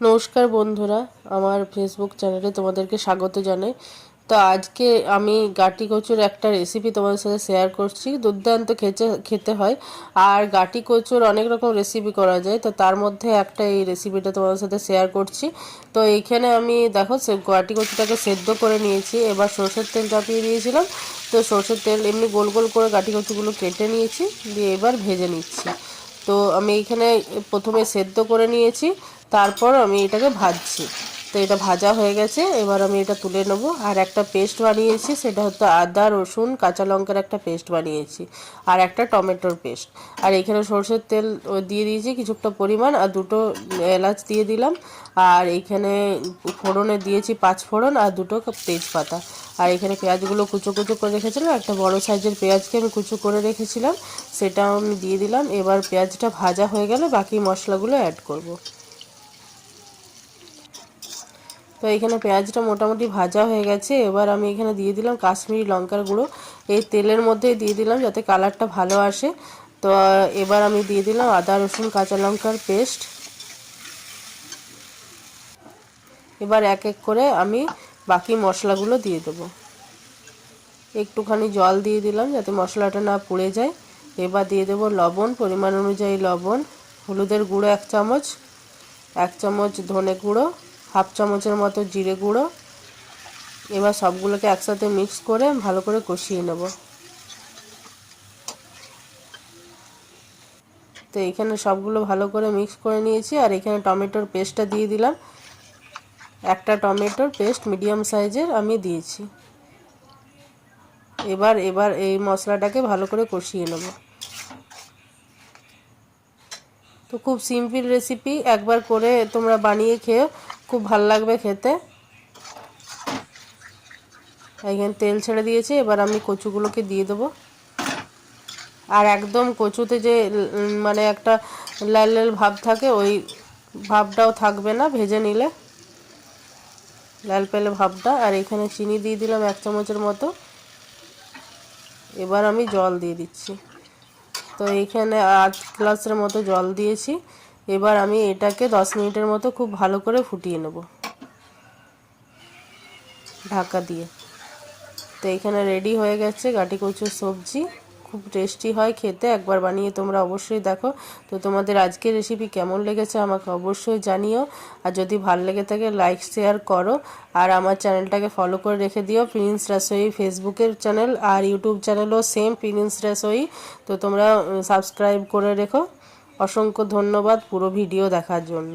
নমস্কার বন্ধুরা, আমার ফেসবুক চ্যানেলে তোমাদেরকে স্বাগত জানাই। তো আজকে আমি গাটি কচুর একটা রেসিপি তোমাদের সাথে শেয়ার করছি। দুর্দান্ত খেতে হয়। আর গাটি কচুর অনেক রকম রেসিপি করা যায়, তো তার মধ্যে একটা এই রেসিপিটা তোমাদের সাথে শেয়ার করছি। তো এইখানে আমি দেখো গাটি কচুটাকে সেদ্ধ করে নিয়েছি। এবার সরষের তেল চাপিয়ে দিয়েছিলাম। তো সরষের তেল এমনি গোল গোল করে গাটি কচুগুলো কেটে নিয়েছি, দিয়ে এবার ভেজে নিচ্ছি। তো আমি এইখানে প্রথমে সেদ্ধ করে নিয়েছি, তারপর আমি এটাকে ভাজছি। তো এটা ভাজা হয়ে গেছে, এবার আমি এটা তুলে নেব। আর একটা পেস্ট বানিয়েছি, সেটা হচ্ছে আদা রসুন কাঁচা লঙ্কার একটা পেস্ট বানিয়েছি, আর একটা টমেটোর পেস্ট। আর এখানে সরষের তেল দিয়ে দিয়েছি কিছুটা পরিমাণ, আর দুটো এলাচ দিয়ে দিলাম। আর এইখানে ফোড়নে দিয়েছি 5 ফোড়ন আর দুটো তেজপাতা। আর এখানে পেঁয়াজগুলো কুচো কুচো করে রেখেছিলাম, একটা বড় সাইজের পেঁয়াজকে আমি কুচো করে রেখেছিলাম, সেটাও আমি দিয়ে দিলাম। এবার পেঁয়াজটা ভাজা হয়ে গেলে বাকি মশলাগুলো অ্যাড করব। তো এখানে পেঁয়াজটা মোটামুটি ভাজা হয়ে গেছে। এবার আমি এখানে দিয়ে দিলাম কাশ্মীরি লঙ্কার গুঁড়ো, এই তেলের মধ্যেই দিয়ে দিলাম যাতে কালারটা ভালো আসে। তো এবার আমি দিয়ে দিলাম আদা রসুন কাঁচা লঙ্কার পেস্ট। এবার এক এক করে আমি বাকি মশলাগুলো দিয়ে দেবো। একটুখানি জল দিয়ে দিলাম যাতে মশলাটা না পুড়ে যায়। এবার দিয়ে দেবো লবণ, পরিমাণ অনুযায়ী লবণ, হলুদের গুঁড়ো 1 চামচ, 1 চামচ ধনে গুঁড়ো, হাফ চামচের মতো জিরে গুঁড়ো। এবার সবগুলোকে একসাথে মিক্স করে ভালো করে কষিয়ে নেব। তো এখানে সবগুলো ভালো করে মিক্স করে নিয়েছি। আর এখানে টমেটোর পেস্টটা দিয়ে দিলাম, একটা টমেটোর পেস্ট মিডিয়াম সাইজের আমি দিয়েছি। এবার এই মশলাটাকে ভালো করে কষিয়ে নেব। তো খুব সিম্পল রেসিপি, একবার করে তোমরা বানিয়ে খেও, খুব ভালো লাগবে খেতে। এখানে তেল ছেড়ে দিয়েছে, এবার আমি কচুগুলোকে দিয়ে দেবো। আর একদম কচুতে যে মানে একটা লাল লাল ভাব থাকে, ওই ভাবটাও থাকবে না ভেজে নিলে, লাল পেলে ভাবটা। আর এখানে চিনি দিয়ে দিলাম 1 চামচের মতো। এবার আমি জল দিয়ে দিচ্ছি। তো এইখানে 8 গ্লাসের মতো জল দিয়েছি। এবার আমি এটাকে 10 মিনিটের মতো খুব ভালো করে ফুটিয়ে নেব ঢাকা দিয়ে। তো এখানে রেডি হয়ে গেছে গাটি কচুর সবজি। খুব টেস্টি হয় খেতে, একবার বানিয়ে তোমরা অবশ্যই দেখো। তো তোমাদের আজকের রেসিপি কেমন লেগেছে আমাকে অবশ্যই জানিও। আর যদি ভালো লেগে থাকে লাইক শেয়ার করো। আর আমার চ্যানেলটাকে ফলো করে রেখে দিও, প্রিন্স রাসোই ফেসবুকের চ্যানেল, আর ইউটিউব চ্যানেলও সেম প্রিন্স রাসোই। তো তোমরা সাবস্ক্রাইব করে রেখো। অসংখ্য ধন্যবাদ পুরো ভিডিও দেখার জন্য।